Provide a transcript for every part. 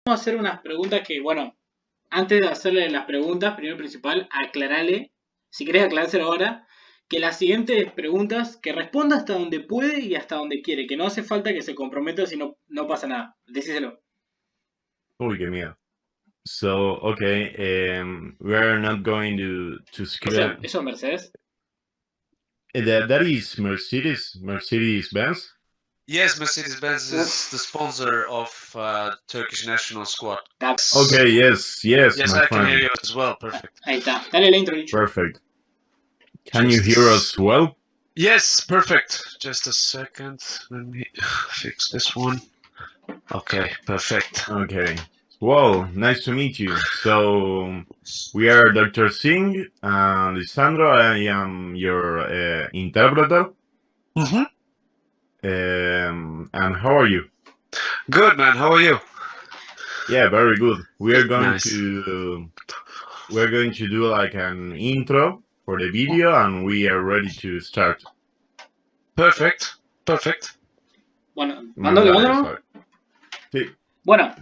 Vamos a hacer unas preguntas que, bueno, antes de hacerle las preguntas, primero y principal, aclarale, si querés aclarárselo ahora, que las siguientes preguntas, que responda hasta donde puede y hasta donde quiere, que no hace falta que se comprometa si no pasa nada. Decíselo. Uy, qué miedo. So, okay, we're not going to skip ¿Eso, it. eso es Mercedes? That is Mercedes-Benz? Yes, Mercedes-Benz is the sponsor of Turkish national squad. That's... Okay, yes, Yes, my I can hear friend. you as well. Perfect. Ahí está. Dale la intro, Licho. Perfect. Can you hear us well? Yes, perfect. Just a second. Let me fix this one. Okay, perfect. Okay. Well, nice to meet you. So, we are Dr. Singh and Lisandro. I am your interpreter. Mm-hmm. And how are you? Good, man. How are you? Yeah, very good. We are going Nice. to do like an intro for the video, and we are ready to start. Perfect. Perfect. Bueno, mándalo. Dale, sí. Bueno,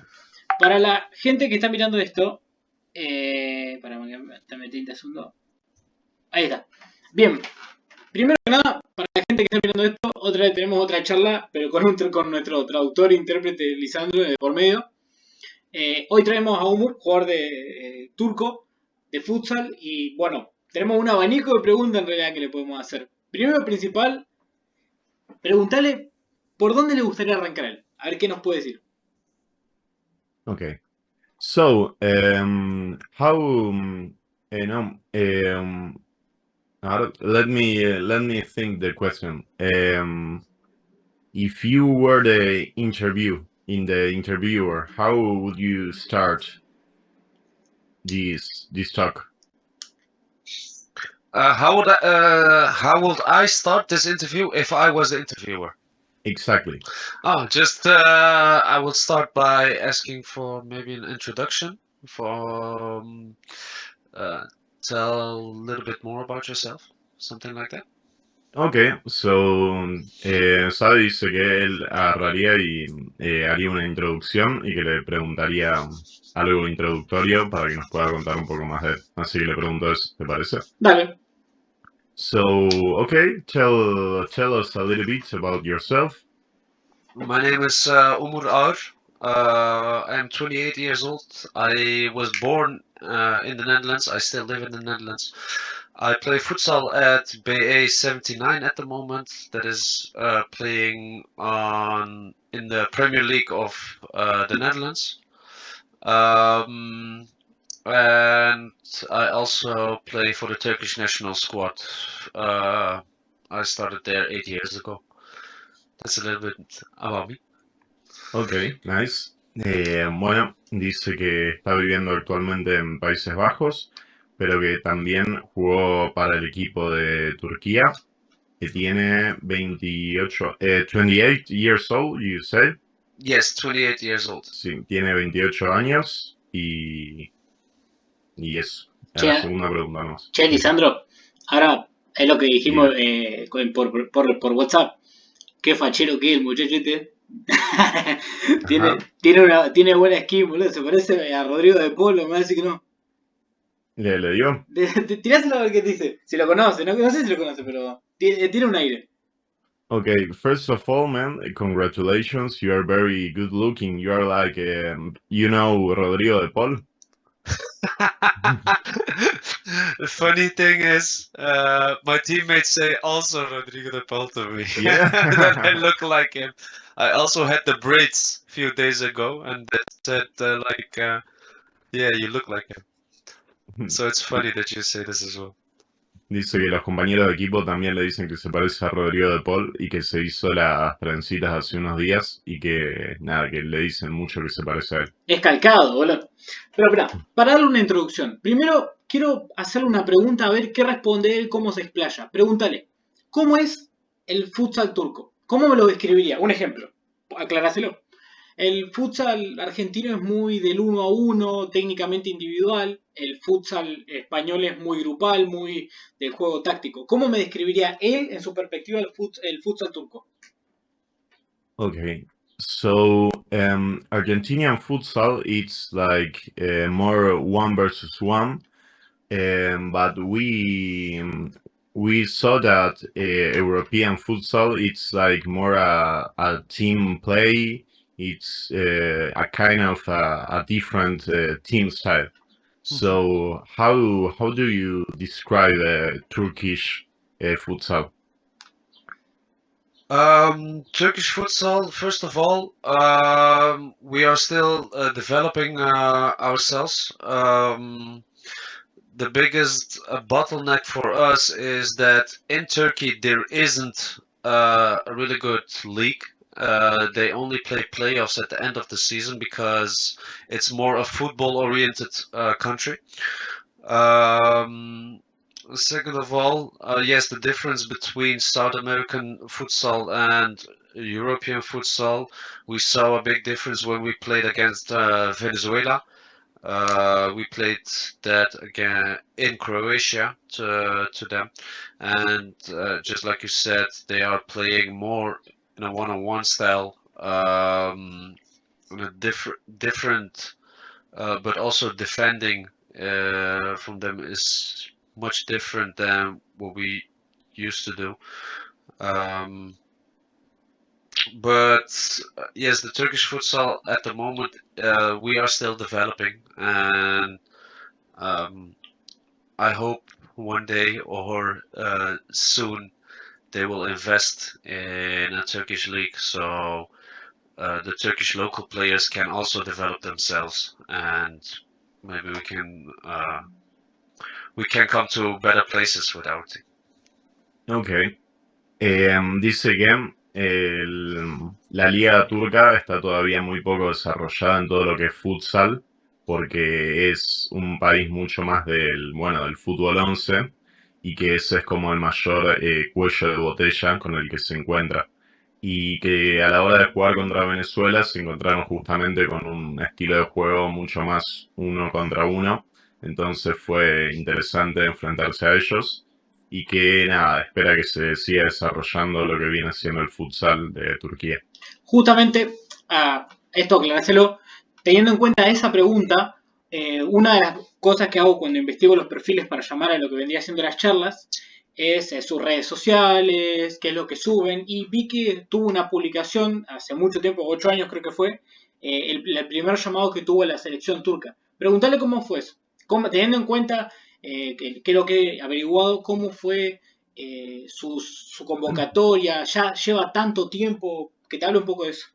para la gente que está mirando esto, para que me metí el asunto. Ahí está. Bien. Primero que nada, para la gente que está mirando esto, tenemos otra charla, pero con nuestro traductor e intérprete Lisandro de por medio. Hoy traemos a Umur, jugador de turco, de futsal, y bueno, tenemos un abanico de preguntas en realidad que le podemos hacer. Primero principal, preguntarle por dónde le gustaría arrancar él. A ver qué nos puede decir. Okay. So, let me think the question. If you were the interviewer, how would you start this talk? How would I start this interview if I was the interviewer? Exactly. Oh, just I will start by asking for maybe an introduction for tell a little bit more about yourself, something like that. Okay, so Sade dice que él agarraría y haría una introducción y que le preguntaría algo introductorio para que nos pueda contar un poco más de él. Así que le pregunto eso, ¿te parece? Dale. So, okay, tell us a little bit about yourself. My name is Umur Ağir. I'm 28 years old. I was born in the Netherlands. I still live in the Netherlands. I play futsal at BA 79 at the moment. That is playing in the Premier League of the Netherlands. And I also play for the Turkish national squad. I started there 8 years ago. That's a little bit about me. Okay, nice. Bueno, dice que está viviendo actualmente en Países Bajos, pero que también jugó para el equipo de Turquía, que tiene 28 years old, you say? Yes, 28 years old. Sí, tiene 28 años y eso. Che, La segunda pregunta más. Che, Lisandro, ahora es lo que dijimos por WhatsApp. Qué fachero que es el muchacho este. tiene buena skin, boludo. Se parece a Rodrigo de Polo, me parece que no. ¿Le dio? Tiráselo a ver qué te dice. Si lo conoce, no sé si lo conoce, pero tiene un aire. Okay, first of all, man, congratulations. You are very good looking. You are like, Rodrigo de Paul. The funny thing is, my teammates say also Rodrigo de Paul to me. Yeah. That I look like him. I also had the braids a few days ago, and they said yeah, you look like him. So it's funny that you say this as well. Dice que los compañeros de equipo también le dicen que se parece a Rodrigo de Paul y que se hizo las trencitas hace unos días y que nada, que le dicen mucho que se parece a él. Es calcado, boludo. Pero espera, para darle una introducción. Primero quiero hacerle una pregunta a ver qué responde él, cómo se explaya. Pregúntale, ¿cómo es el futsal turco? ¿Cómo me lo describiría? Un ejemplo, aclaráselo. El futsal argentino es muy del 1 a 1, técnicamente individual. El futsal español es muy grupal, muy del juego táctico. ¿Cómo me describiría él en su perspectiva el futsal turco? Okay. So Argentinian futsal, it's like more one versus one, but we saw that European futsal, it's like more a team play. It's a kind of a different team style. Mhm. So how do you describe Turkish futsal? Turkish futsal, first of all, we are still developing ourselves. The biggest bottleneck for us is that in Turkey there isn't a really good league. They only play playoffs at the end of the season because it's more a football-oriented country. Um, Second of all, yes, the difference between South American futsal and European futsal, we saw a big difference when we played against Venezuela. We played that again in Croatia to them, and just like you said, they are playing more in a one-on-one style, in a different, but also defending from them is much different than what we used to do. Um, but yes, the Turkish futsal at the moment we are still developing, and um, I hope one day or soon they will invest in a Turkish league so the Turkish local players can also develop themselves, and maybe we can come to better places with our team. Okay. Dice que la liga turca está todavía muy poco desarrollada en todo lo que es futsal, porque es un país mucho más del fútbol 11 y que ese es como el mayor cuello de botella con el que se encuentra. Y que a la hora de jugar contra Venezuela se encontraron justamente con un estilo de juego mucho más uno contra uno. Entonces fue interesante enfrentarse a ellos y que nada, espera que se siga desarrollando lo que viene siendo el futsal de Turquía. Justamente, esto aclarárselo, teniendo en cuenta esa pregunta, una de las cosas que hago cuando investigo los perfiles para llamar a lo que vendría siendo las charlas es sus redes sociales, qué es lo que suben, y vi que tuvo una publicación hace mucho tiempo, 8 años creo que fue, el primer llamado que tuvo la selección turca. Preguntarle cómo fue eso, teniendo en cuenta que creo que he averiguado cómo fue su convocatoria, ya lleva tanto tiempo, que te hable un poco de eso.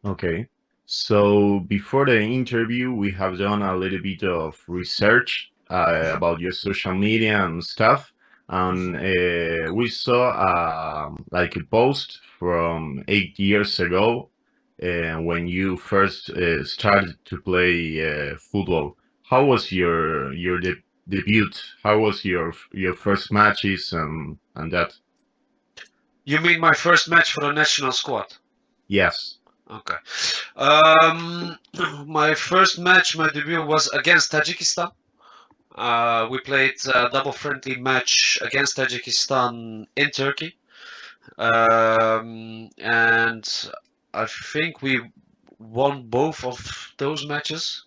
Okay. So before the interview, we have done a little bit of research about your social media and stuff, and we saw like a post from 8 years ago when you first started to play football. How was your debut? How was your first matches and that? You mean my first match for the national squad? Yes. Okay. My first match, my debut was against Tajikistan. We played a double friendly match against Tajikistan in Turkey. And I think we won both of those matches,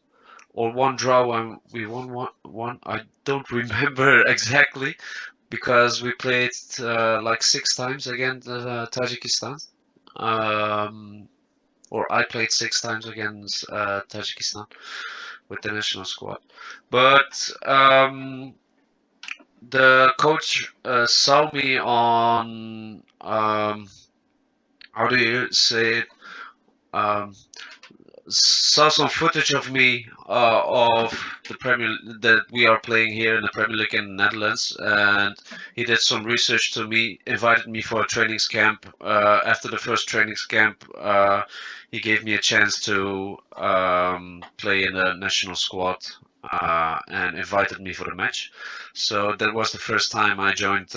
or one draw and we won one. I don't remember exactly because we played like 6 times against Tajikistan. Or I played 6 times against Tajikistan with the national squad. But the coach saw me on how do you say it? Um, saw some footage of me of the Premier that we are playing here in the Premier League in the Netherlands, and he did some research to me, invited me for a trainings camp. After the first trainings camp, he gave me a chance to play in the national squad and invited me for the match. So that was the first time I joined.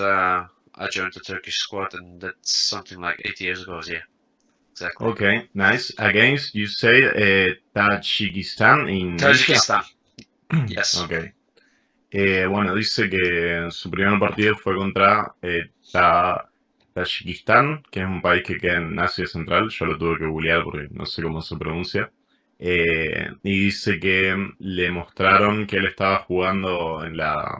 I joined the Turkish squad, and that's something like 8 years ago. Yeah, exactly. Okay, nice. Against, you say Tajikistan in Asia. Tajikistan. Yes. Okay. Bueno, dice que su primer partido fue contra Tayikistán, que es un país que queda en Asia Central. Yo lo tuve que googlear porque no sé cómo se pronuncia. Y dice que le mostraron que él estaba jugando en la...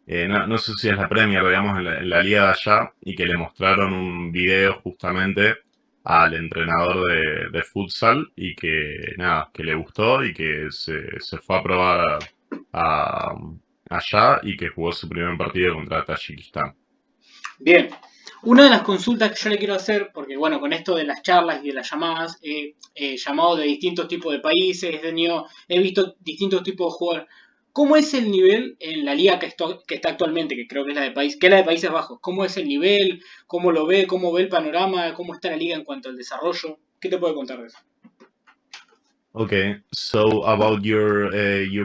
no sé si es la Premier, digamos, en la liga de allá, y que le mostraron un video justamente al entrenador de futsal y que nada, que le gustó y que se fue a probar a- allá y que jugó su primer partido contra Tayikistán. Bien, una de las consultas que yo le quiero hacer, porque bueno, con esto de las charlas y de las llamadas, he llamado de distintos tipos de países, he visto distintos tipos de jugadores. ¿Cómo es el nivel en la liga que está actualmente, que creo que es que es la de Países Bajos? ¿Cómo es el nivel? ¿Cómo lo ve? ¿Cómo ve el panorama? ¿Cómo está la liga en cuanto al desarrollo? ¿Qué te puede contar de eso? Okay, so about your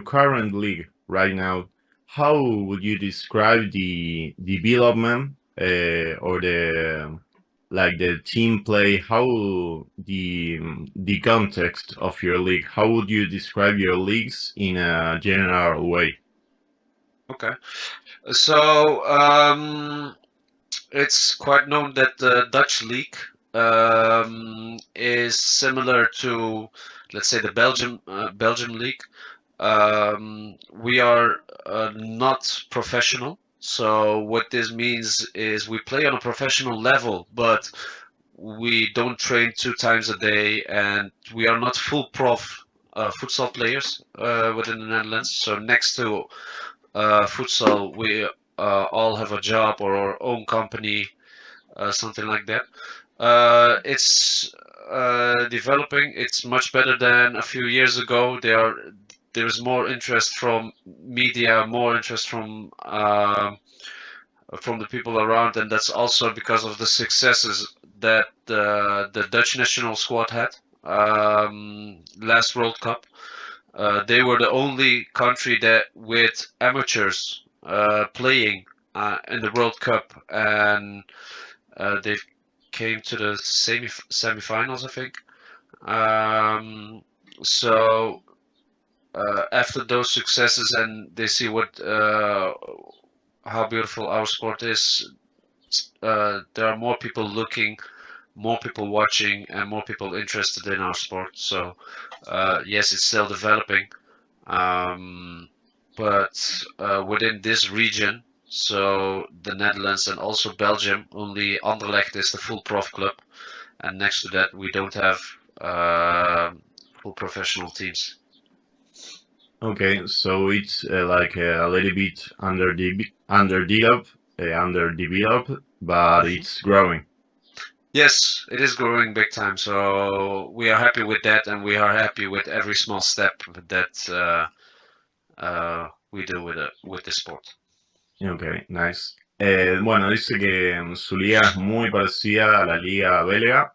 current league right now, how would you describe the development or the team play? How the context of your league? How would you describe your leagues in a general way? Okay. So it's quite known that the Dutch league is similar to, let's say, the Belgium league. We are not professional. So what this means is we play on a professional level, but we don't train 2 times a day, and we are not full prof futsal players within the Netherlands. So next to futsal, we all have a job or our own company, something like that. It's developing. It's much better than a few years ago. There's more interest from media, more interest from the people around, and that's also because of the successes that the Dutch national squad had last World Cup. They were the only country that with amateurs playing in the World Cup, and they came to the semifinals, I think. So after those successes, and they see how beautiful our sport is, there are more people looking, more people watching, and more people interested in our sport. So yes, it's still developing. But within this region, so the Netherlands and also Belgium, only Anderlecht is the full prof club, and next to that, we don't have full professional teams. Okay, so it's like a little bit underdeveloped, but it's growing. Yes, it is growing big time. So we are happy with that, and we are happy with every small step that we do with the sport. Ok, nice. Bueno, dice que su liga es muy parecida a la liga belga,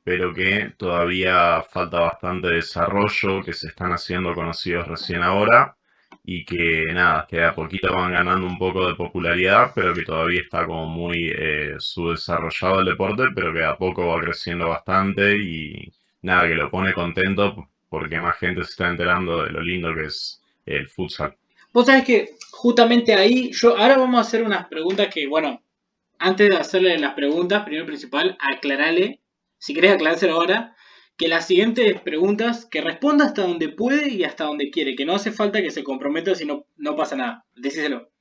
pero que todavía falta bastante desarrollo, que se están haciendo conocidos recién ahora y que nada, que de a poquito van ganando un poco de popularidad, pero que todavía está como muy subdesarrollado el deporte, pero que de a poco va creciendo bastante y nada, que lo pone contento porque más gente se está enterando de lo lindo que es el futsal. Vos sabés que justamente ahí, ahora vamos a hacer unas preguntas que, bueno, antes de hacerle las preguntas, primero y principal, aclarale, si querés aclarárselo ahora, que las siguientes preguntas, que responda hasta donde puede y hasta donde quiere, que no hace falta que se comprometa si no pasa nada. Decíselo.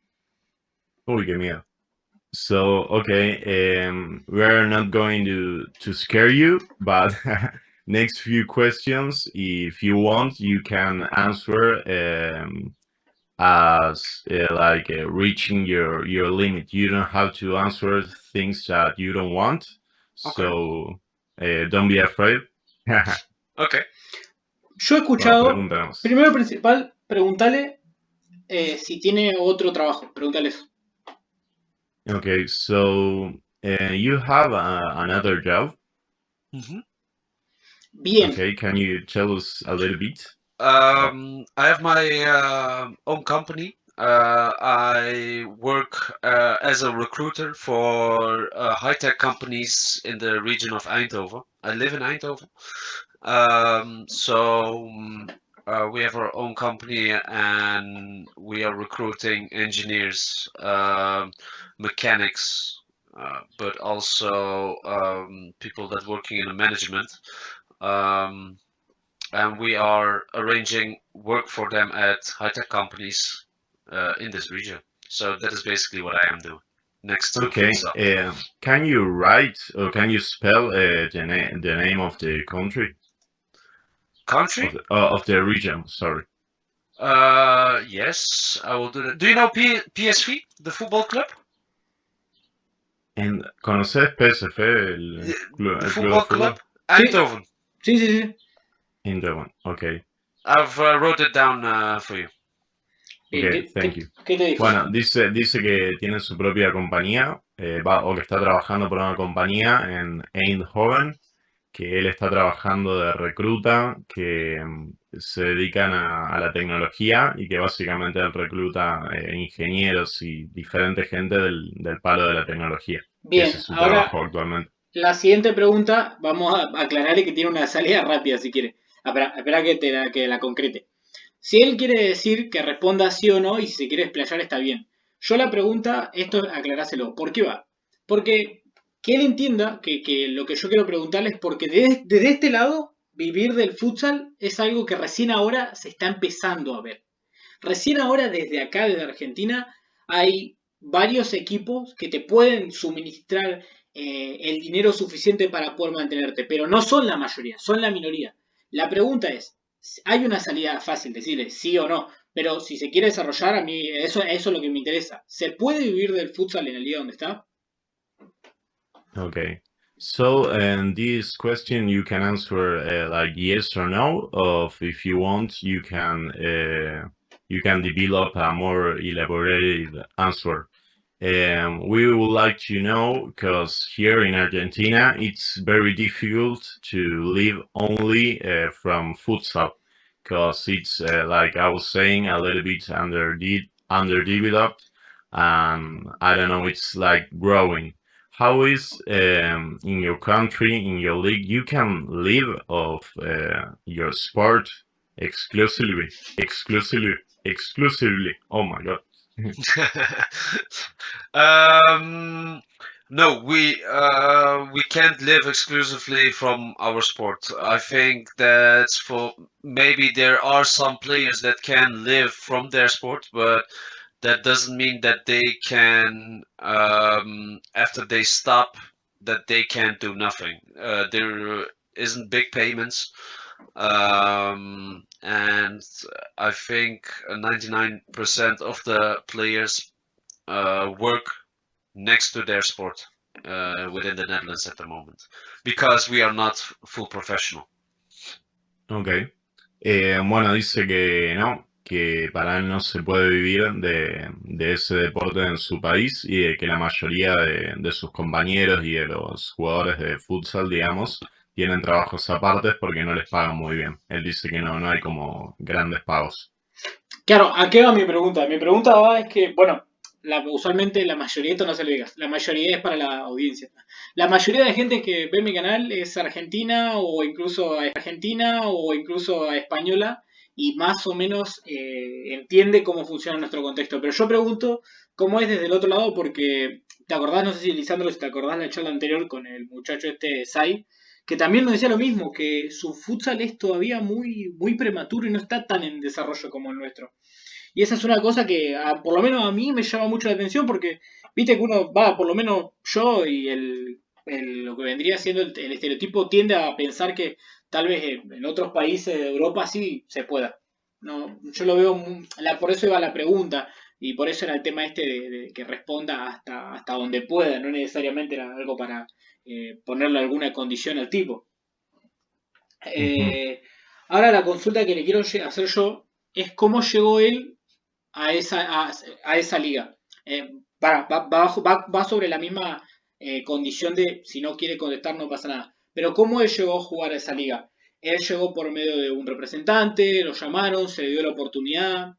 Uy, qué miedo. So, okay, we're not going to scare you, but next few questions, if you want, you can answer as like reaching your limit. You don't have to answer things that you don't want, Okay. so don't be afraid. Okay. Yo he Bueno, escuchado, pregúntanos. primero y principal, preguntale si tiene otro trabajo. Pregúntale eso. Okay, so you have another job. Mhm. Bien, Okay, can you tell us a little bit? I have my own company. I work as a recruiter for high-tech companies in the region of Eindhoven. I live in Eindhoven. We have our own company, and we are recruiting engineers, mechanics, but also people that working in the management. Um, and we are arranging work for them at high-tech companies in this region. So that is basically what I am doing next to Okay. futsal. Can you write or can you spell the name of the country Country? of the region? Sorry. Yes, I will do that. Do you know PSV, the football club? ¿Conoces PSF, el The club de football club? fútbol? Sí, Eindhoven. sí, sí, sí. Eindhoven. Okay. I've wrote it down for you. Bien, Okay, thank you. ¿qué te dijo? Bueno, dice que tiene su propia compañía, o que está trabajando por una compañía en Eindhoven, que él está trabajando de recluta, que se dedican a la tecnología y que básicamente él recluta ingenieros y diferente gente del palo de la tecnología. Ese Bien, es su ahora trabajo actualmente. la siguiente pregunta, vamos a aclararle que tiene una salida rápida si quiere. Espera que la concrete. Si él quiere decir que responda sí o no y si se quiere explayar está bien. Yo la pregunta, esto aclaráselo, ¿por qué va? Porque que él entienda que lo que yo quiero preguntarle es porque desde este lado, vivir del futsal es algo que recién ahora se está empezando a ver. Recién ahora desde acá, desde Argentina, hay varios equipos que te pueden suministrar el dinero suficiente para poder mantenerte, pero no son la mayoría, son la minoría. La pregunta es, hay una salida fácil, decirle sí o no, pero si se quiere desarrollar, a mí eso es lo que me interesa. ¿Se puede vivir del futsal en la liga donde está? Okay. So, this question you can answer like yes or no, or if you want, you can develop a more elaborated answer. We would like to know because here in Argentina it's very difficult to live only from futsal because it's like I was saying a little bit underdeveloped. I don't know, it's like growing. How is in your country, in your league, you can live of your sport exclusively. Oh my God. um, no, we can't live exclusively from our sport. I think that for maybe there are some players that can live from their sport, but that doesn't mean that they can after they stop that they can't do nothing. There isn't big payments, and I think 99% of the players work next to their sport within the Netherlands at the moment because we are not full professional. Ok. Bueno, dice que no, que para él no se puede vivir de ese deporte en su país y de que la mayoría de sus compañeros y de los jugadores de futsal, digamos, tienen trabajos aparte porque no les pagan muy bien. Él dice que no hay como grandes pagos. Claro, ¿a qué va mi pregunta? Mi pregunta va es que, bueno, usualmente la mayoría, esto no se lo digas, la mayoría es para la audiencia. La mayoría de gente que ve mi canal es argentina o incluso española y más o menos entiende cómo funciona nuestro contexto. Pero yo pregunto cómo es desde el otro lado porque, ¿te acordás? No sé si Lisandro, si te acordás la charla anterior con el muchacho este Sai, que también nos decía lo mismo, que su futsal es todavía muy prematuro y no está tan en desarrollo como el nuestro. Y esa es una cosa que por lo menos a mí me llama mucho la atención porque viste que uno va, por lo menos yo y lo que vendría siendo el estereotipo tiende a pensar que tal vez en otros países de Europa sí se pueda. No, yo lo veo, por eso iba la pregunta y por eso era el tema este de que responda hasta donde pueda, no necesariamente era algo para ponerle alguna condición al tipo. Ujú. Ahora la consulta que le quiero hacer yo es cómo llegó él a esa liga. Va sobre la misma condición de si no quiere contestar no pasa nada. Pero ¿cómo él llegó a jugar a esa liga? Él llegó por medio de un representante, lo llamaron, se le dio la oportunidad.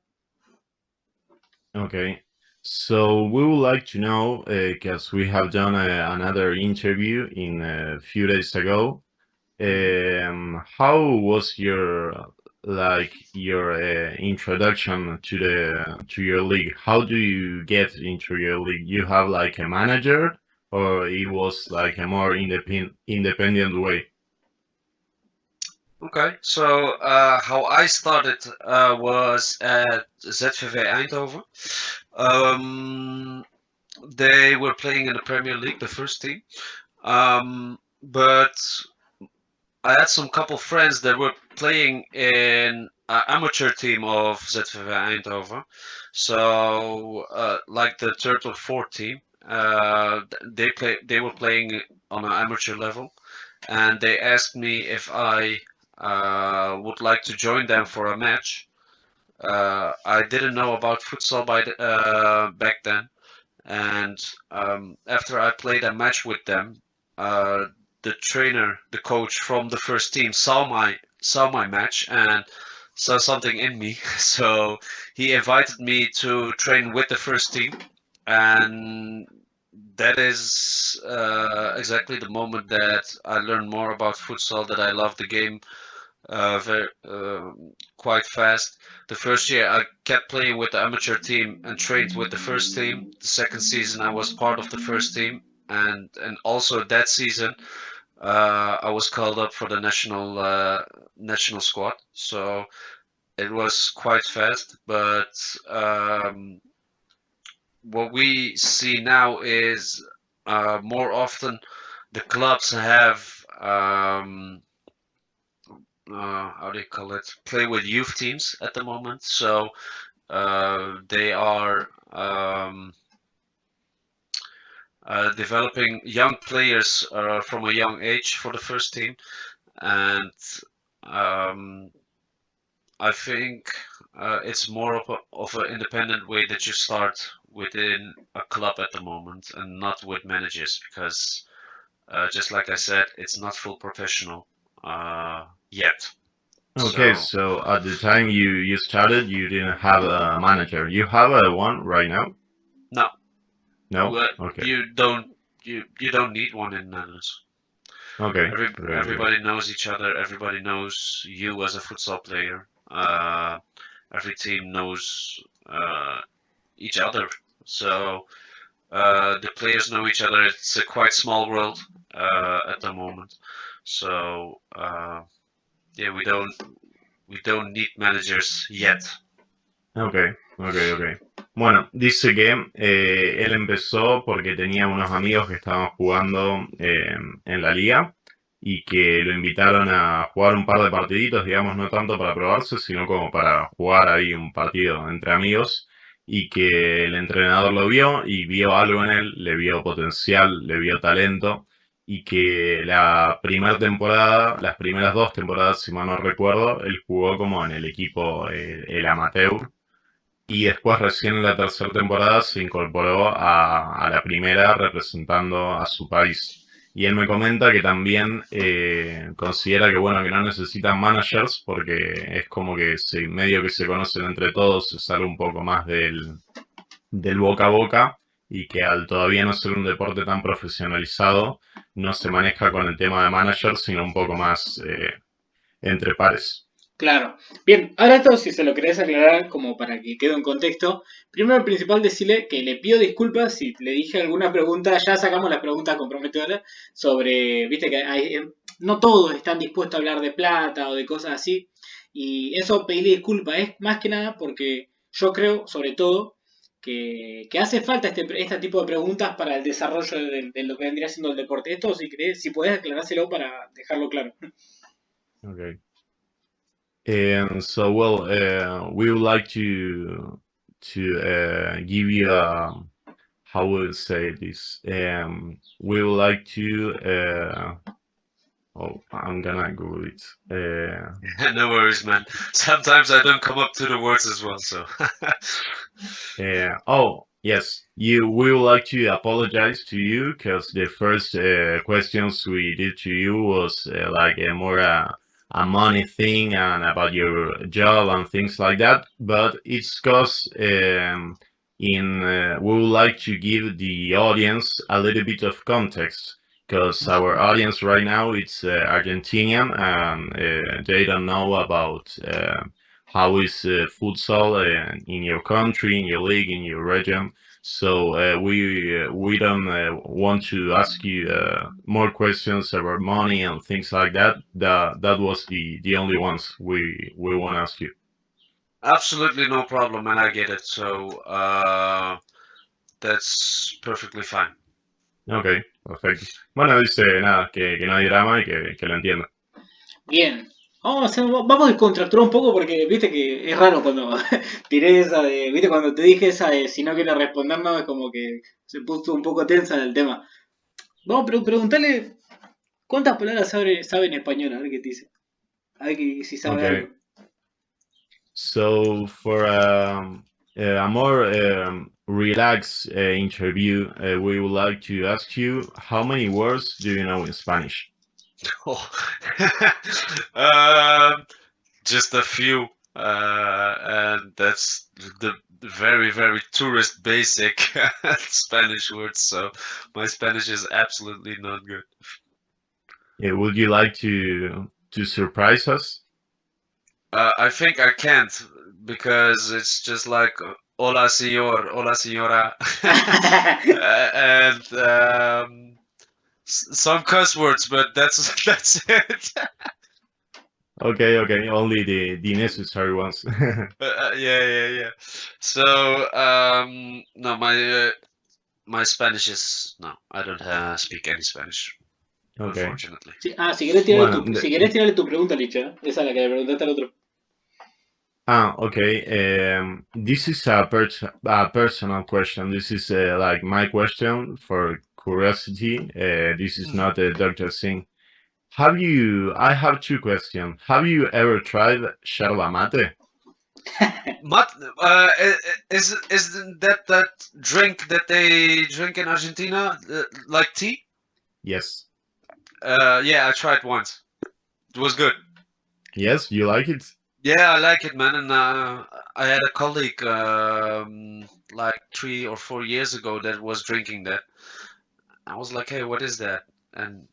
Okay. So we would like to know, because we have done another interview in a few days ago. How was your introduction to your league? How do you get into your league? You have like a manager, or it was like a more independent way? Okay, so how I started was at ZVV Eindhoven. They were playing in the Premier League, the first team. But I had some couple friends that were playing in an amateur team of ZVV Eindhoven. So, like the third or fourth team, they were playing on an amateur level, and they asked me if I would like to join them for a match. I didn't know about futsal back then, and after I played a match with them, the trainer, the coach from the first team saw my match and saw something in me. So he invited me to train with the first team, and that is exactly the moment that I learned more about futsal, that I love the game very quite fast. The first year I kept playing with the amateur team and trained with the first team. The second season I was part of the first team, and also that season I was called up for the national squad. So it was quite fast, but what we see now is more often the clubs have how do you call it, play with youth teams at the moment. So they are developing young players from a young age for the first team, and um, I think it's more of an independent way that you start within a club at the moment, and not with managers, because just like I said, it's not full professional yet. Okay, So so at the time you started, you didn't have a manager. You have a one right now? no, No? but Okay. you don't need one in Netherlands. Okay. Very good. Everybody knows each other. Everybody knows you as a futsal player. Every team knows each other. So the players know each other. It's a quite small world at the moment. So yeah, we don't need managers yet. Okay, ok. Bueno, dice que él empezó porque tenía unos amigos que estaban jugando en la liga y que lo invitaron a jugar un par de partiditos, digamos, no tanto para probarse, sino como para jugar ahí un partido entre amigos y que el entrenador lo vio y vio algo en él, le vio potencial, le vio talento y que la primera temporada, las primeras dos temporadas, si mal no recuerdo, él jugó como en el equipo, el amateur, y después recién en la tercera temporada se incorporó a la primera representando a su país. Y él me comenta que también considera que bueno, que no necesitan managers porque es como que medio que se conocen entre todos, se sale un poco más del boca a boca y que al todavía no ser un deporte tan profesionalizado, no se maneja con el tema de managers, sino un poco más entre pares. Claro. Bien, ahora esto, si se lo querés aclarar como para que quede en contexto, primero y principal decirle que le pido disculpas si le dije alguna pregunta, ya sacamos las preguntas comprometedoras sobre, viste que no todos están dispuestos a hablar de plata o de cosas así, y eso pedirle disculpas es más que nada porque yo creo, sobre todo, que hace falta este tipo de preguntas para el desarrollo de lo que vendría siendo el deporte. Esto, si querés, si podés aclarárselo para dejarlo claro. Okay. And so, well, we would like to give you how would I say this? We would like to oh, I'm gonna Google it. No worries, man. Sometimes I don't come up to the words as well, so. Oh, yes. We would like to apologize to you because the first questions we did to you was like more a money thing and about your job and things like that. But it's because we would like to give the audience a little bit of context because our audience right now it's Argentinian and they don't know about how is futsal in your country, in your league, in your region. So we don't want to ask you more questions about money and things like that. That was the only ones we want to ask you. Absolutely no problem, and I get it. So that's perfectly fine. Ok, perfecto. Bueno, dice nada, que no hay drama y que lo entiendo. Bien. Vamos a descontracturar un poco porque viste que es raro cuando tiré esa de. Viste cuando te dije esa de si no quiere responder, no, es como que se puso un poco tensa en el tema. Vamos a preguntarle cuántas palabras sabe en español, a ver qué te dice. A ver si sabe Okay. algo. So for a more relaxed interview, we would like to ask you how many words do you know in Spanish? Oh. um, just a few, and that's the very, very tourist basic Spanish words. So my Spanish is absolutely not good. Would you like to surprise us? I think I can't because it's just like hola señor, hola señora, and some cuss words, but that's it. Okay, only the necessary ones. Yeah. So no, my Spanish is no. I don't speak any Spanish, Okay. unfortunately. Sí, si querés tirarle Bueno, si querés tirarle tu pregunta, Licha. Esa es la que le preguntaste al otro. Okay. This is a personal question. This is like my question for curiosity. This is not a doctor thing. I have two questions. Have you ever tried yerba mate? Mat, is that drink that they drink in Argentina, like tea? Yes. Yeah, I tried once. It was good. Yes, you like it? Yeah, I like it, man. And I had a colleague like 3 or 4 years ago that was drinking that. I was like, hey, what is that? And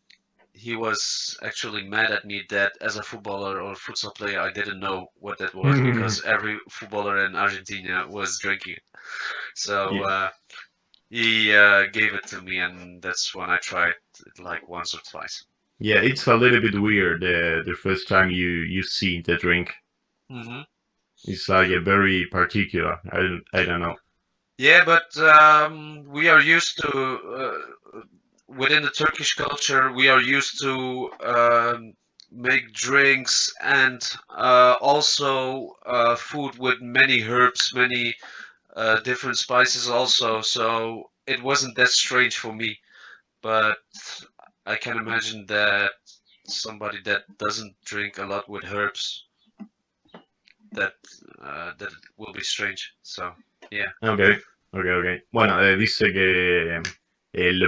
he was actually mad at me that as a footballer or futsal player, I didn't know what that was because every footballer in Argentina was drinking it. So Yeah. he gave it to me, and that's when I tried it like once or twice. Yeah, it's a little bit weird the first time you see the drink. Hmm It's like a very particular. I don't know. Yeah, but we are used to within the Turkish culture, we are used to make drinks and also food with many herbs, many different spices also. So it wasn't that strange for me, but I can imagine that somebody that doesn't drink a lot with herbs, that that will be strange. So yeah. Okay. Bueno, dice que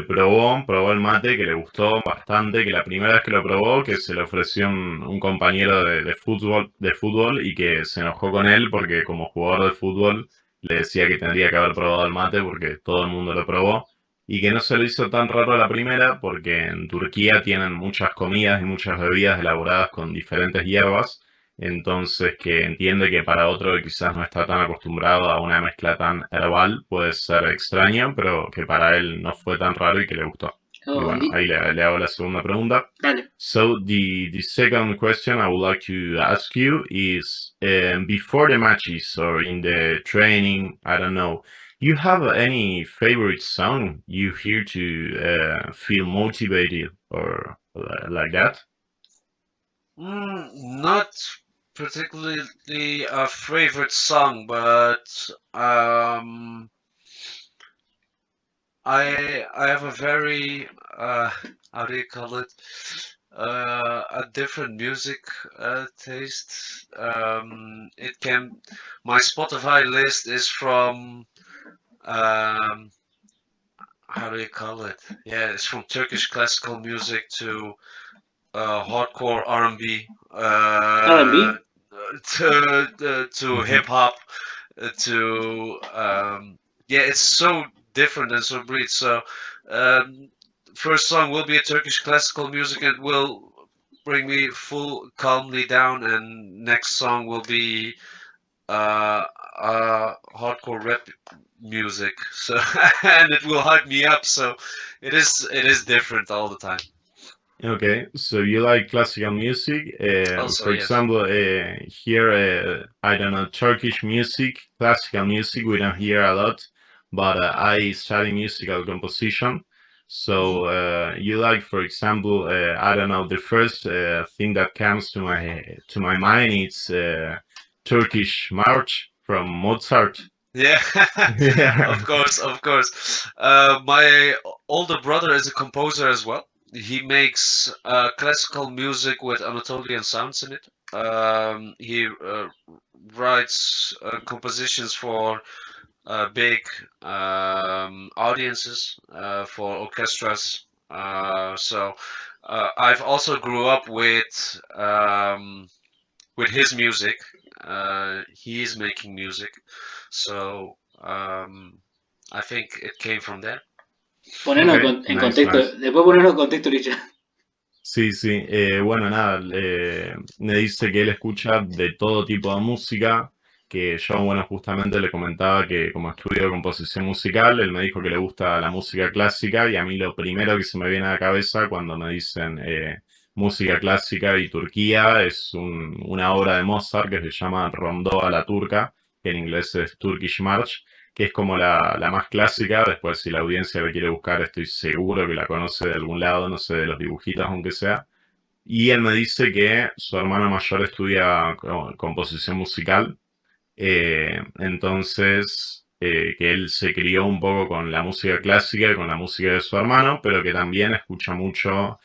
probó el mate, que le gustó bastante, que la primera vez que lo probó, que se le ofreció un compañero de fútbol y que se enojó con él porque como jugador de fútbol le decía que tendría que haber probado el mate porque todo el mundo lo probó y que no se lo hizo tan raro la primera porque en Turquía tienen muchas comidas y muchas bebidas elaboradas con diferentes hierbas. Entonces, que entiende que para otro que quizás no está tan acostumbrado a una mezcla tan herbal puede ser extraño, pero que para él no fue tan raro y que le gustó. Y Oh, bueno, ahí le hago la segunda pregunta. Dale. So the second question I would like to ask you is before the matches or in the training, I don't know, you have any favorite song you hear to feel motivated or like that? Not particularly a favorite song, but I have a very how do you call it? A different music taste. It can My Spotify list is from um, how do you call it? Yeah, it's from Turkish classical music to hardcore R&B, R&B. to Mhm. hip hop, to yeah, it's so different and so breed. So um, first song will be a Turkish classical music and will bring me full calmly down, and next song will be hardcore rap music, so and it will hype me up. So it is different all the time. Okay, so you like classical music. Also, For yes. example, here, I don't know, Turkish music, classical music, we don't hear a lot, but I study musical composition. Mhm. So you like, for example, I don't know, the first thing that comes to my mind is Turkish March from Mozart. Yeah, Yeah. of course, of course. My older brother is a composer as well. He makes classical music with Anatolian sounds in it. He writes compositions for big audiences, for orchestras. So I've also grew up with his music. He is making music, so I think it came from there. Ponernos Okay, en nice, contexto, nice. después ponernos en contexto, Richard. Sí, sí. Bueno, nada, me dice que él escucha de todo tipo de música, que yo, bueno, justamente le comentaba que como estudio composición musical, él me dijo que le gusta la música clásica y a mí lo primero que se me viene a la cabeza cuando me dicen música clásica y Turquía es una obra de Mozart que se llama Rondó a la Turca, que en inglés es Turkish March, que es como la más clásica. Después, si la audiencia la quiere buscar, estoy seguro que la conoce de algún lado, no sé, de los dibujitos, aunque sea. Y él me dice que su hermano mayor estudia composición musical, entonces que él se crió un poco con la música clásica y con la música de su hermano, pero que también escucha mucho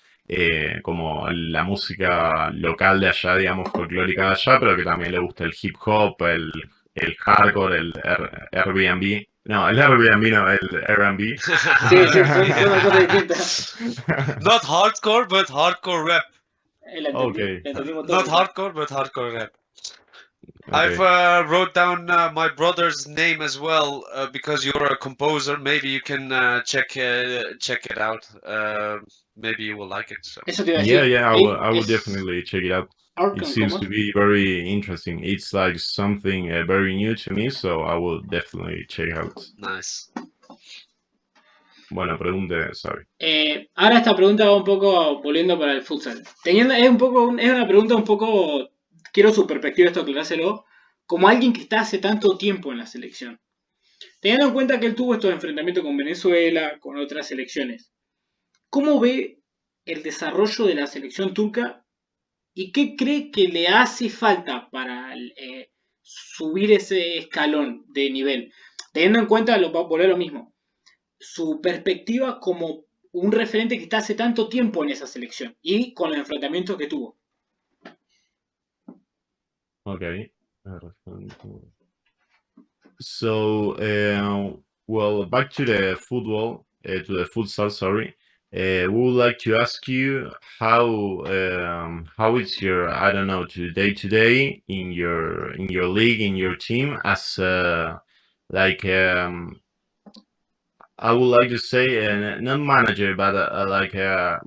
como la música local de allá, digamos, folclórica de allá, pero que también le gusta el hip hop, el hardcore, el Airbnb. No, el Airbnb no, el R&B. Sí, sí, son dos cosas distintas. Not hardcore, but hardcore rap. Ok, La entendimos Not todos esa. hardcore, but hardcore rap. I've ok. wrote down my brother's name as well because you're a composer. Maybe you can check it out. Maybe you will like it. So Eso te iba a Yeah, decir. yeah, I will Es definitely check it out. It Arkham, seems ¿cómo to es? be very interesting. It's like something very new to me, so I will definitely check it out. nice. Bueno, pregunte, sorry. Ahora esta pregunta va un poco volviendo para el futsal. Es una pregunta un poco, quiero su perspectiva, esto aclarárselo, como alguien que está hace tanto tiempo en la selección. Teniendo en cuenta que él tuvo estos enfrentamientos con Venezuela, con otras selecciones, ¿cómo ve el desarrollo de la selección turca y qué cree que le hace falta para subir ese escalón de nivel? Teniendo en cuenta, volver a lo mismo, su perspectiva como un referente que está hace tanto tiempo en esa selección y con los enfrentamientos que tuvo. Okay. So, well, back to the football, to the futsal, sorry. We would like to ask you how it's your, I don't know, to day in your league, in your team as like I would like to say not manager, but like a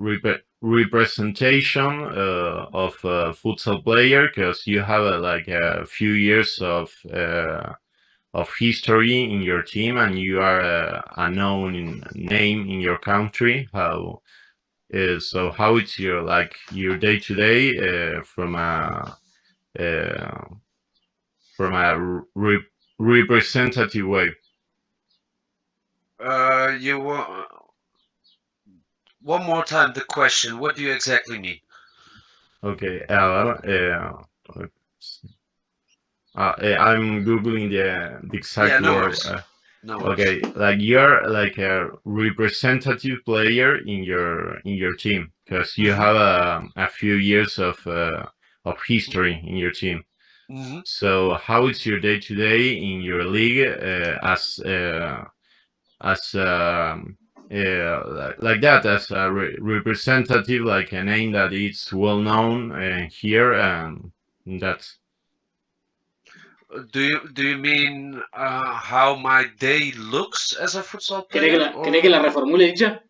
representation of a futsal player, because you have like a few years of history in your team and you are a known name in your country. So how it's your like your day to day uh, from a representative way? You want one more time the question. What do you exactly mean? Okay, I'm googling the Yeah, exact no word. worries. No worries. Okay, like you're like a representative player in your team because you have a few years of history in your team. Hmm. So how is your day to day in your league as like that as a representative, like a name that is well known here, and that's Do you mean how my day looks as a futsal player, ¿Querés que or la reformule dicha?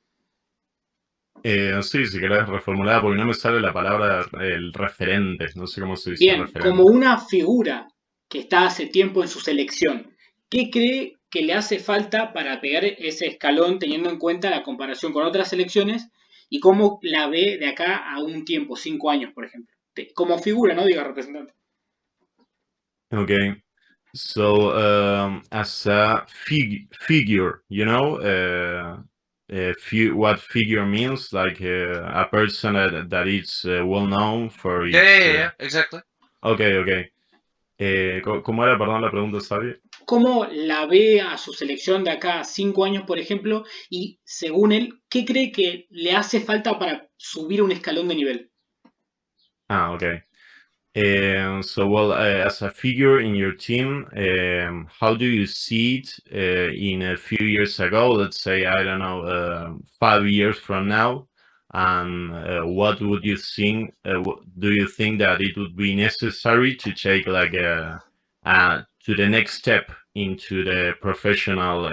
sí, si querés reformular, porque no me sale la palabra el referente, no sé cómo se dice Bien, como referente. una figura que está hace tiempo en su selección. ¿Qué cree que le hace falta para pegar ese escalón teniendo en cuenta la comparación con otras selecciones y cómo la ve de acá a un tiempo, 5 años, por ejemplo? Como figura, no diga representante. Okay. So, as a figure, what figure means, like a person that is well known for its. Yeah, exactly. Okay. ¿Cómo era, perdón, la pregunta, Xavi? ¿Cómo la ve a su selección de acá a 5 años, por ejemplo? Y según él, ¿qué cree que le hace falta para subir un escalón de nivel? Okay. So, well, as a figure in your team, how do you see it in a few years ago? Let's say, I don't know, 5 years from now. And what would you think? Do you think that it would be necessary to take like to the next step into the professional,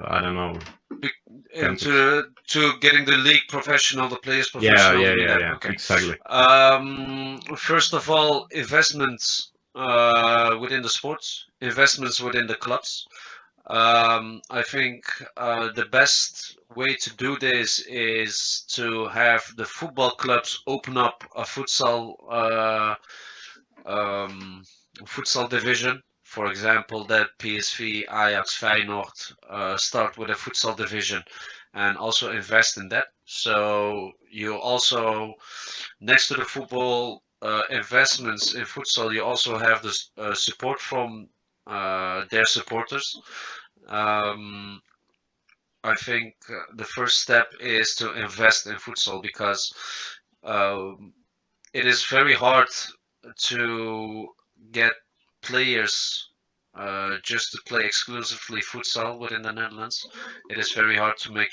I don't know. To getting the league professional, the players professional. Yeah. Okay. Exactly. First of all, investments within the sports, investments within the clubs. I think the best way to do this is to have the football clubs open up a futsal division. For example, that PSV, Ajax, Feyenoord start with a futsal division and also invest in that. So you also, next to the football investments in futsal, you also have the support from their supporters. I think the first step is to invest in futsal because it is very hard to get players just to play exclusively futsal within the Netherlands. It is very hard to make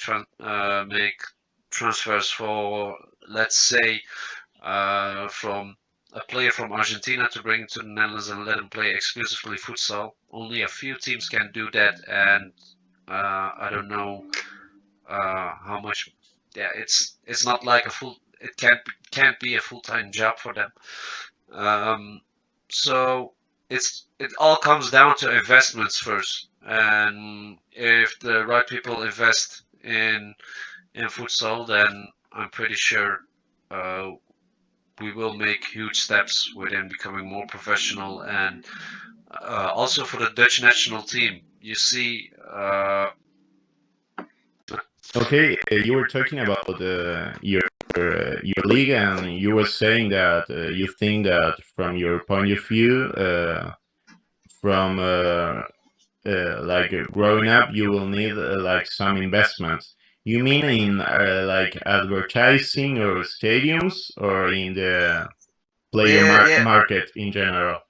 transfers for, let's say, from a player from Argentina to bring to the Netherlands and let him play exclusively futsal. Only a few teams can do that, and I don't know how much. Yeah, it's not like a full. It can't be a full-time job for them. So it all comes down to investments first, and if the right people invest in futsal, then I'm pretty sure we will make huge steps within becoming more professional. And also for the Dutch national team, you see. Okay, you were talking about your league, and you were saying that you think that from your point of view, from like growing up, you will need like some investments. You mean in like advertising or stadiums, or in the player market in general?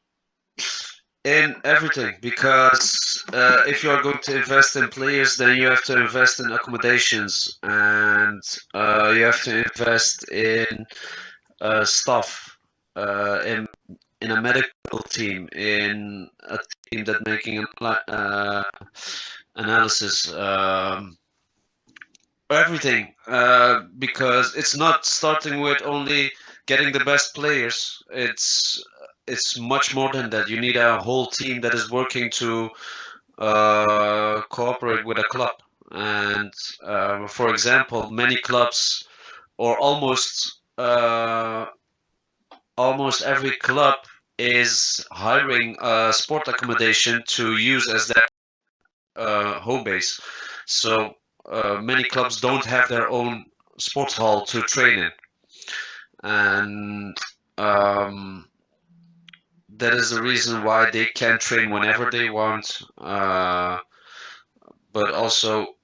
In everything, because if you are going to invest in players, then you have to invest in accommodations, and you have to invest in staff, in a medical team, in a team that making analysis, everything, because it's not starting with only getting the best players. It's much more than that. You need a whole team that is working to cooperate with a club. And for example, many clubs, or almost every club, is hiring a sport accommodation to use as their home base. So many clubs don't have their own sports hall to train in, and that is the reason why they can train whenever they want. But also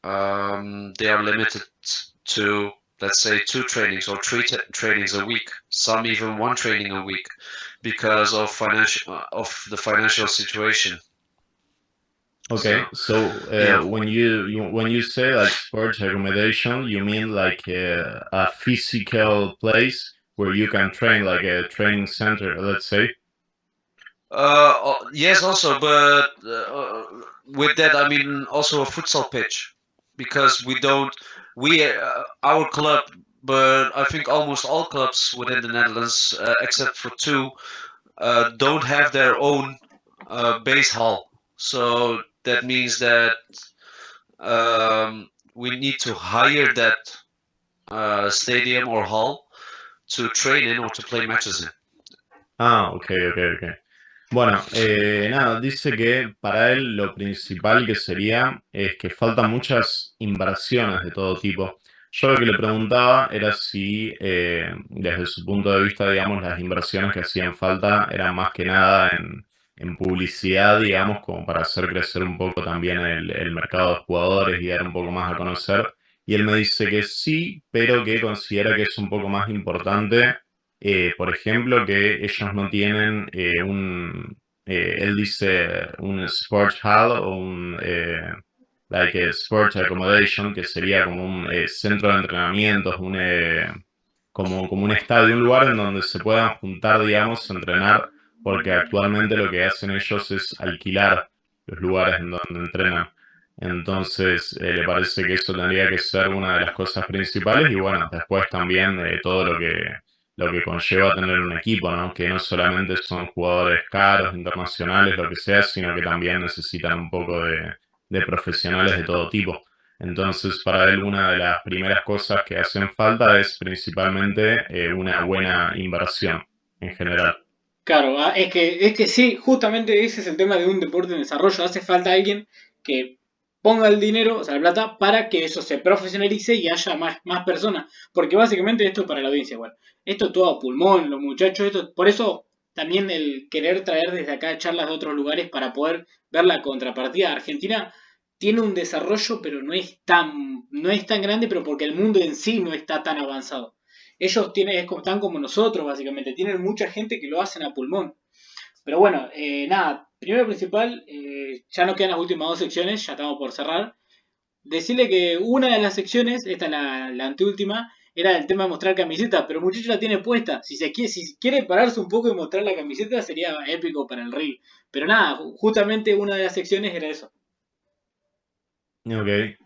they are limited to, let's say, 2 trainings or 3 trainings a week. Some even 1 training a week because of the financial situation. Okay, so yeah. when you say like sports accommodation, you mean like a physical place where you can train, like a training center, let's say. Yes, also, but with that I mean also a futsal pitch, because we don't, our club but I think almost all clubs within the Netherlands, except for two, don't have their own base hall. So that means that we need to hire that stadium or hall to train in or to play matches in. Ah, ok. Bueno, nada, dice que para él lo principal que sería es que faltan muchas inversiones de todo tipo. Yo lo que le preguntaba era si, desde su punto de vista, digamos, las inversiones que hacían falta eran más que nada en publicidad, digamos, como para hacer crecer un poco también el mercado de jugadores y dar un poco más a conocer. Y él me dice que sí, pero que considera que es un poco más importante por ejemplo, que ellos no tienen él dice un sports hall o un like a sports accommodation, que sería como un centro de entrenamientos, como un estadio, un lugar en donde se puedan juntar, digamos, a entrenar, porque actualmente lo que hacen ellos es alquilar los lugares en donde entrenan. Entonces, le parece que eso tendría que ser una de las cosas principales y bueno, después también todo lo que conlleva tener un equipo, ¿no? Que no solamente son jugadores caros, internacionales, lo que sea, sino que también necesitan un poco de profesionales de todo tipo. Entonces, para él, una de las primeras cosas que hacen falta es principalmente una buena inversión en general. Claro, es que sí, justamente ese es el tema de un deporte en desarrollo. Hace falta alguien que ponga el dinero, o sea, la plata, para que eso se profesionalice y haya más personas. Porque básicamente esto es para la audiencia, igual. Esto es todo a pulmón, los muchachos, por eso también el querer traer desde acá charlas de otros lugares para poder ver la contrapartida. Argentina tiene un desarrollo, pero no es tan grande, pero porque el mundo en sí no está tan avanzado. Ellos están como nosotros, básicamente. Tienen mucha gente que lo hacen a pulmón. Pero bueno, nada. Primero principal, ya nos quedan las últimas dos secciones, ya estamos por cerrar. Decirle que una de las secciones, esta es la anteúltima, era el tema de mostrar camiseta, pero muchacho la tiene puesta. Si quiere pararse un poco y mostrar la camiseta, sería épico para el reel. Pero nada, justamente una de las secciones era eso. Okay.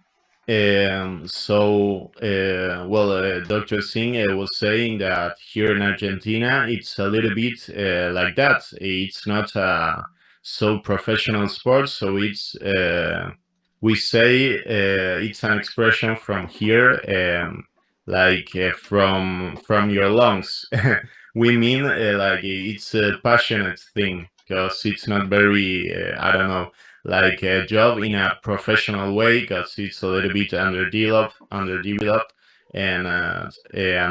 Dr. Singh was saying that here in Argentina, it's a little bit like that. It's not a so professional sport, so we say it's an expression from here, like from your lungs. We mean like it's a passionate thing because it's not very, I don't know, like a job in a professional way because it's a little bit underdeveloped, and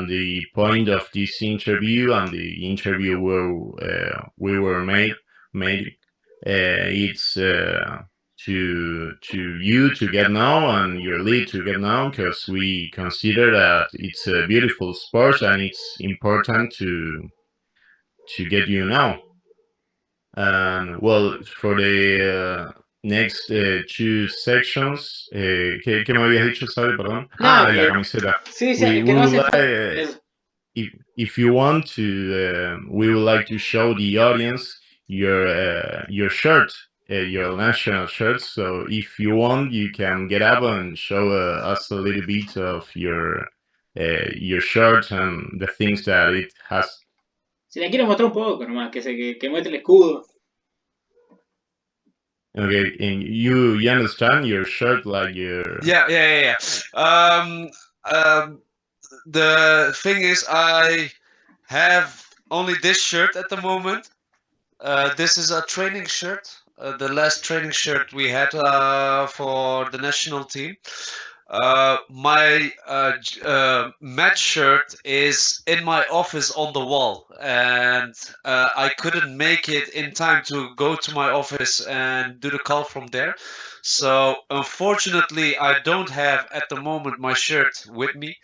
the point of this interview and the interview where we were made it's to you to get known and your lead to get known because we consider that it's a beautiful sport and it's important to get you known. And well, for the next two sections, ¿qué me habías dicho, Sabe? Perdón. Nada, De la camiseta. sí, sí, We que no would hace like, falta. if you want to, we would like to show the audience your shirt, your national shirt. So if you want, you can get up and show us a little bit of your shirt and the things that it has. Si la quiere mostrar un poco nomás, que muestre el escudo. Okay, and you understand your shirt like your. Yeah. The thing is, I have only this shirt at the moment. This is a training shirt. The last training shirt we had for the national team. My match shirt is in my office on the wall, and I couldn't make it in time to go to my office and do the call from there. So unfortunately, I don't have at the moment my shirt with me.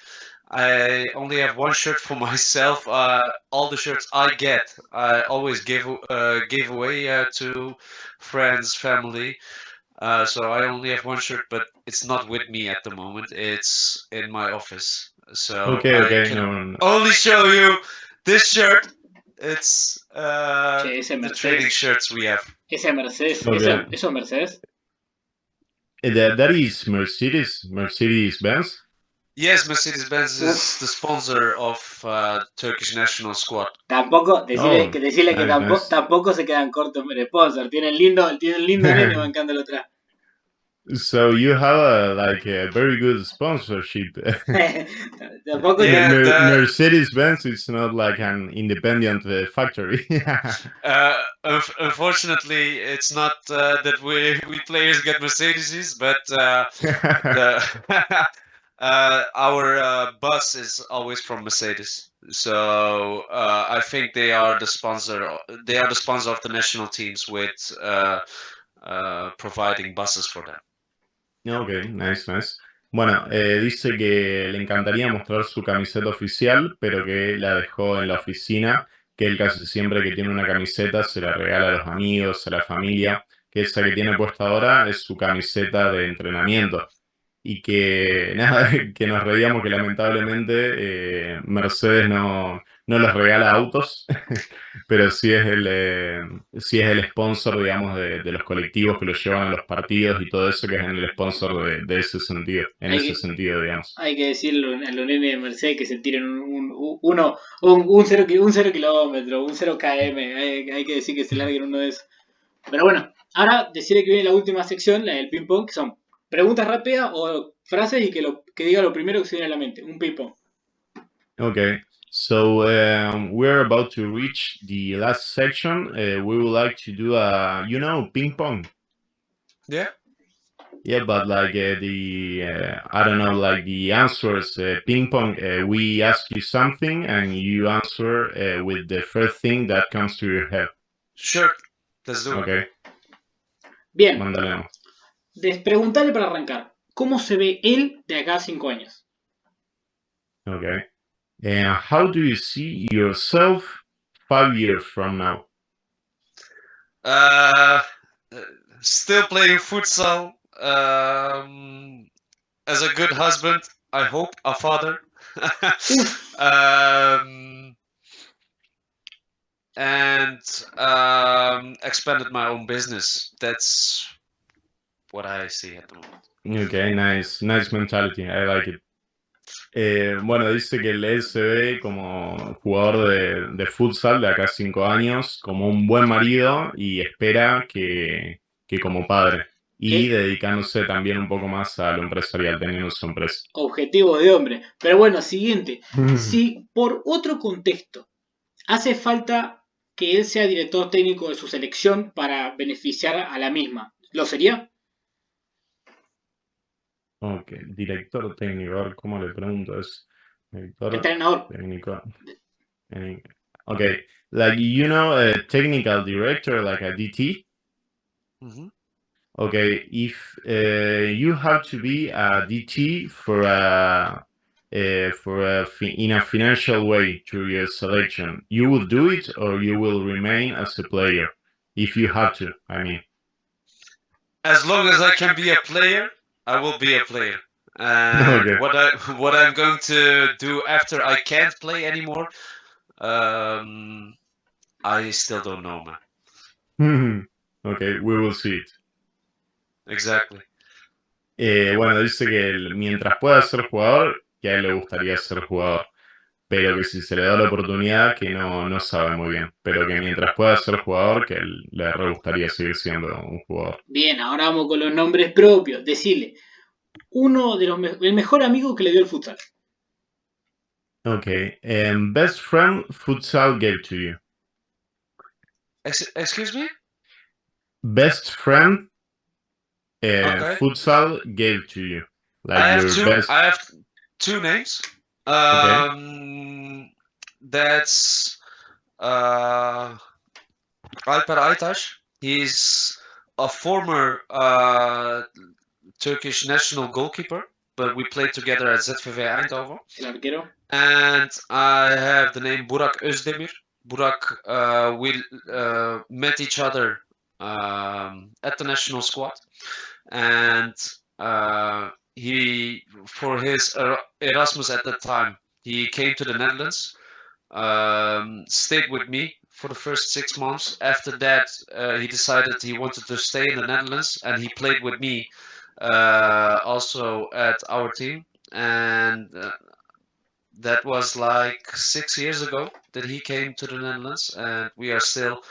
I only have one shirt for myself. All the shirts I get, I always give away to friends, family. So I only have one shirt, but it's not with me at the moment. It's in my office. So I Okay, can no. only show you this shirt. It's Che, ese the training Mercedes. shirts we have. Ese Mercedes. Okay. ¿Eso es Mercedes? That is Mercedes Benz. Yes, Mercedes-Benz is the sponsor of Turkish national squad. Tampoco, decirle que nice, nice. tampoco se quedan cortos en sponsor. Tienen lindo nene bancándolo atrás. So you have a very good sponsorship. Tampoco Yeah, Mercedes-Benz is not like an independent factory. Unfortunately, it's not that we players get Mercedes, but our bus is always from Mercedes. So I think they are the sponsor. They are the sponsor of the national teams with providing buses for them. Ok, nice, nice. Bueno, dice que le encantaría mostrar su camiseta oficial, pero que la dejó en la oficina, que él casi siempre que tiene una camiseta se la regala a los amigos, a la familia, que esa que tiene puesta ahora es su camiseta de entrenamiento. Y que nada, que nos reíamos que lamentablemente Mercedes no les regala autos, pero sí es el sponsor, digamos, de los colectivos que los llevan a los partidos y todo eso, que es el sponsor de ese sentido, ese sentido, digamos. Hay que decirle a los nenes de Mercedes que se tiren un 0 kilómetro, un 0 km, hay que decir que se larguen uno de esos. Pero bueno, ahora decirle que viene la última sección, la del ping pong, que son preguntas rápidas o frases y que diga lo primero que se viene a la mente, un ping pong. Okay, so we're about to reach the last section. We would like to do ping pong. Yeah. Yeah, but like I don't know, like the answers, ping pong, we ask you something and you answer with the first thing that comes to your head. Sure, let's do it. Okay. Bien, Mándale. Preguntarle para arrancar, ¿cómo se ve él de acá a 5 años? Okay. And how do you see yourself 5 years from now? Still playing futsal. As a good husband, I hope a father. And expanded my own business. That's what I see at the moment. Okay, nice mentality. I like it. Bueno, dice que él se ve como jugador de futsal de acá a 5 años, como un buen marido y espera que como padre. Y dedicándose también un poco más a lo empresarial, teniendo su empresa. Objetivo de hombre. Pero bueno, siguiente. Si por otro contexto hace falta que él sea director técnico de su selección para beneficiar a la misma, ¿lo sería? Ok, director técnico, a ver cómo le pregunto eso. Entrenador. Técnico. Ok, like a technical director, like a DT. Mm-hmm. Okay, if you have to be a DT in a financial way through your selection, you will do it or you will remain as a player. If you have to, I mean. As long as I can be a player, I will be a player. And Okay. what I'm going to do after I can't play anymore, I still don't know, man. Okay, we will see it. Exactly. Bueno, dice que mientras pueda ser jugador, que a él le gustaría ser jugador, pero que si se le da la oportunidad, que no sabe muy bien, pero que mientras pueda ser jugador, que le re gustaría seguir siendo un jugador. Bien, ahora vamos con los nombres propios. Decirle, el mejor amigo que le dio el futsal. Okay, best friend futsal gave to you. Excuse me? Best friend Okay. futsal gave to you. Like I I have two names. Okay. That's Alper Aytaş. He's a former Turkish national goalkeeper, but we played together at ZVV Eindhoven. El arquero. And I have the name Burak Özdemir. Burak, we met each other at the national squad, and he, for his Erasmus at that time, he came to the Netherlands, stayed with me for the first 6 months. After that, he decided he wanted to stay in the Netherlands, and he played with me also at our team. and that was like 6 years ago that he came to the Netherlands, and we are still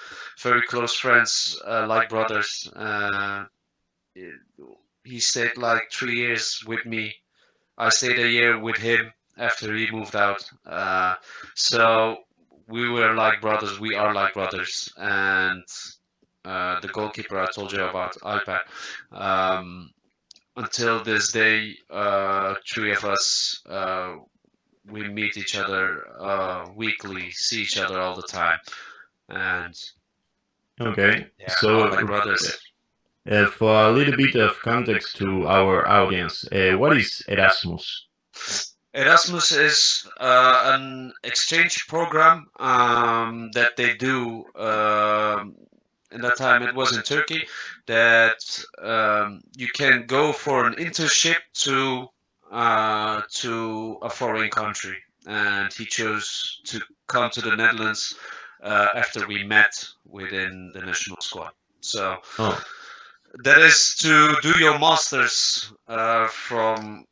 very close friends, like brothers. He stayed like 3 years with me. I stayed a year with him after he moved out. So we were like brothers. We are like brothers. And the goalkeeper I told you about, Alper, um, until this day, three of us, we meet each other weekly, see each other all the time, and Okay, yeah, so are like brothers. for a little bit of context to our audience, what is Erasmus? Erasmus is an exchange program that they do. In that time, it was in Turkey that you can go for an internship to a foreign country, and he chose to come to the Netherlands after we met within the national squad. So Oh, that is to do your masters from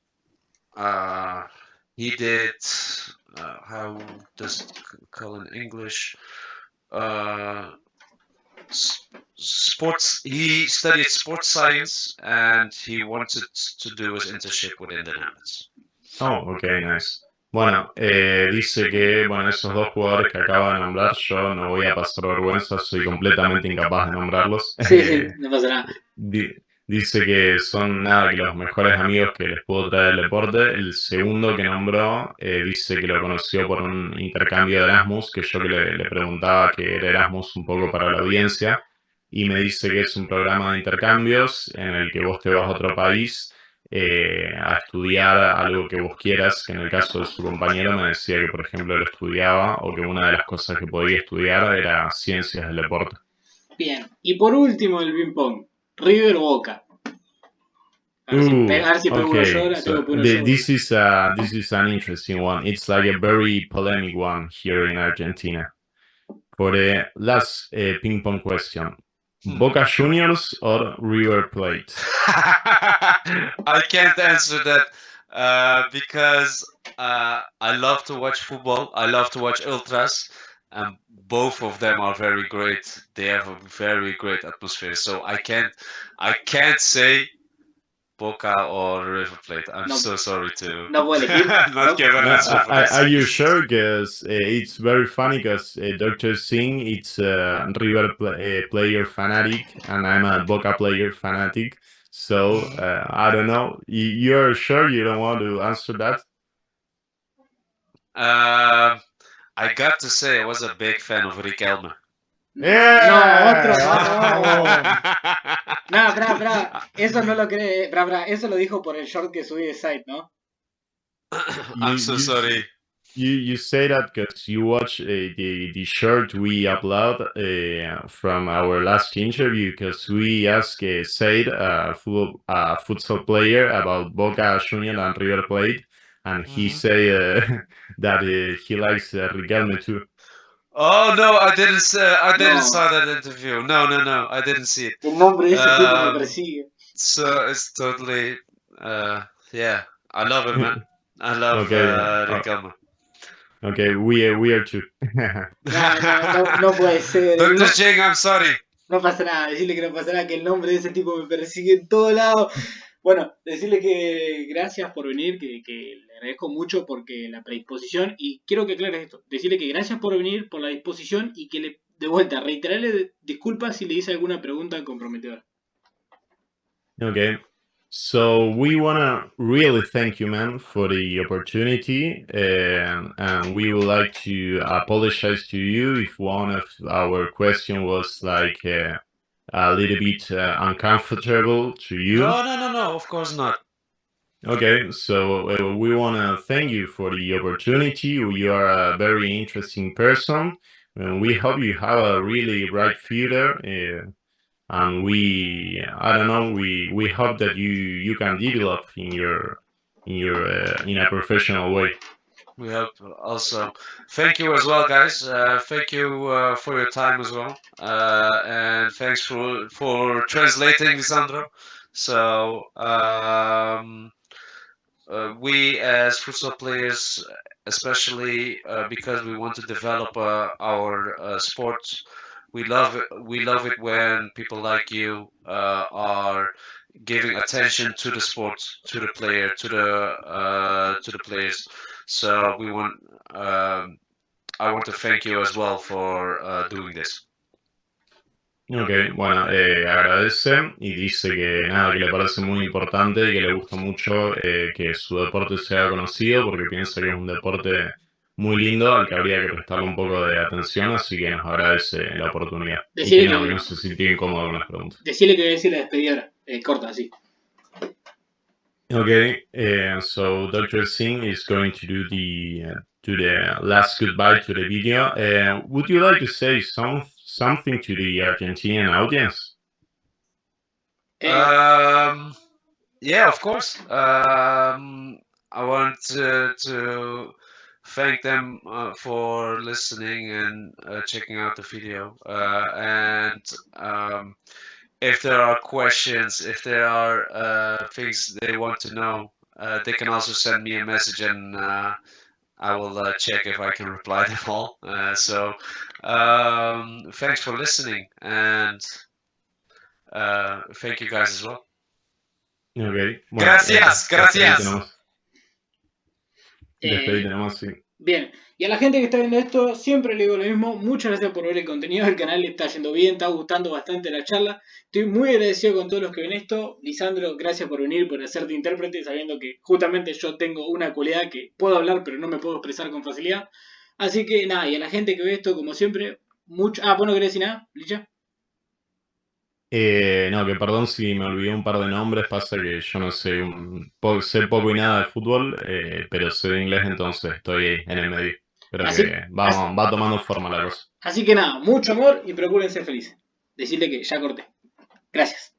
he did how does it call in English? Uh, Sports. He studied sports science, and he wanted to do his internship within the Netherlands. oh, ok, nice. Bueno, dice que, bueno, esos dos jugadores que acaba de nombrar, yo no voy a pasar vergüenza, soy completamente incapaz de nombrarlos. Sí, sí, no pasa nada. Di- Dice que son nada que los mejores amigos que les puedo traer el deporte. El segundo que nombró dice que lo conoció por un intercambio de Erasmus, que yo que le preguntaba que era Erasmus un poco para la audiencia, y me dice que es un programa de intercambios en el que vos te vas a otro país a estudiar algo que vos quieras, que en el caso de su compañero me decía que por ejemplo lo estudiaba o que una de las cosas que podía estudiar era ciencias del deporte. Bien. Y por último, el ping-pong. River o Boca. A ver si pego uno yo, Okay. ahora tengo So que poner yo. this is an interesting one. It's like a very polemic one here in Argentina. For the last ping pong question, Boca Juniors or River Plate? I can't answer that because I love to watch football. I love to watch ultras, and both of them are very great. They have a very great atmosphere. So I can't say Boca or River Plate. I'm No. so sorry to No puedo elegir. not give an No, answer for this. are you sure? Because it's very funny because Dr. Singh, it's a River player fanatic, and I'm a Boca player fanatic. So I don't know. You're sure you don't want to answer that? I got to say, I was a big fan of Riquelme. No, otro. ¡Vamos! No, bra. Eso no lo cree. Bra. Eso lo dijo por el short que subí de site, ¿no? I'm so sorry. You say that because you watch the short we upload from our last interview because we asked Said, futsal player, about Boca Juniors and River Plate, and he say that he likes Riquelme too. Oh no, I didn't No. saw that interview. No, I didn't see it. El nombre de ese tipo me persigue. So it's totally yeah. I love it, man. I love Okay, Riquelme. okay, we are too. No puede ser. Dr. Cheng, I'm sorry. No pasa nada, decirle que no pasa nada, que el nombre de ese tipo me persigue en todos lados. Bueno, decirle que gracias por venir, que le agradezco mucho porque la predisposición, y quiero que aclares esto, decirle que gracias por venir, por la disposición, y que le, de vuelta, reiterarle disculpas si le hice alguna pregunta comprometedora. Okay. So we want to really thank you, man, for the opportunity, and we would like to apologize to you if one of our question was like a little bit uncomfortable to you. No, of course not. Okay, so we want to thank you for the opportunity. You are a very interesting person, and we hope you have a really bright future. And I don't know, we hope that you can develop in in a professional way. We hope also. Thank you as well, guys. Thank you for your time as well, and thanks for translating, Lisandro. So we as futsal players, especially because we want to develop our sports, we love it when people like you are giving attention to the sport, to the player, to the players. So I want to thank you as well for doing this. Ok, bueno, agradece y dice que nada, que le parece muy importante y que le gusta mucho que su deporte sea conocido porque piensa que es un deporte muy lindo al que habría que prestarle un poco de atención, así que nos agradece la oportunidad. Y que Decirle no, que que, no se sintió incómodo con las preguntas. decirle que voy a decir la despedida ahora. Corta, así. Okay, so Dr. Singh is going to do the last goodbye to the video. Would you like to say something to the Argentinian audience? Yeah, of course. I want to thank them for listening and checking out the video. And if there are questions, if there are things they want to know, they can also send me a message and I will check if I can reply them all. So thanks for listening and thank you guys as well. Okay, bueno, Gracias, gracias. Despedite nomás, sí. Bien, y a la gente que está viendo esto, siempre le digo lo mismo, muchas gracias por ver el contenido del canal, está yendo bien, está gustando bastante la charla, estoy muy agradecido con todos los que ven esto. Lisandro, gracias por venir, por hacerte intérprete, sabiendo que justamente yo tengo una cualidad que puedo hablar pero no me puedo expresar con facilidad, así que nada, y a la gente que ve esto, como siempre, mucho... Ah, ¿vos no querés decir nada, Licha? No, que perdón si me olvidé un par de nombres, pasa que yo no sé, sé poco y nada de fútbol, pero sé de inglés, entonces estoy en el medio. Pero Así- que va tomando forma la cosa. Así que nada, mucho amor y procuren ser felices. Decirle que ya corté. Gracias.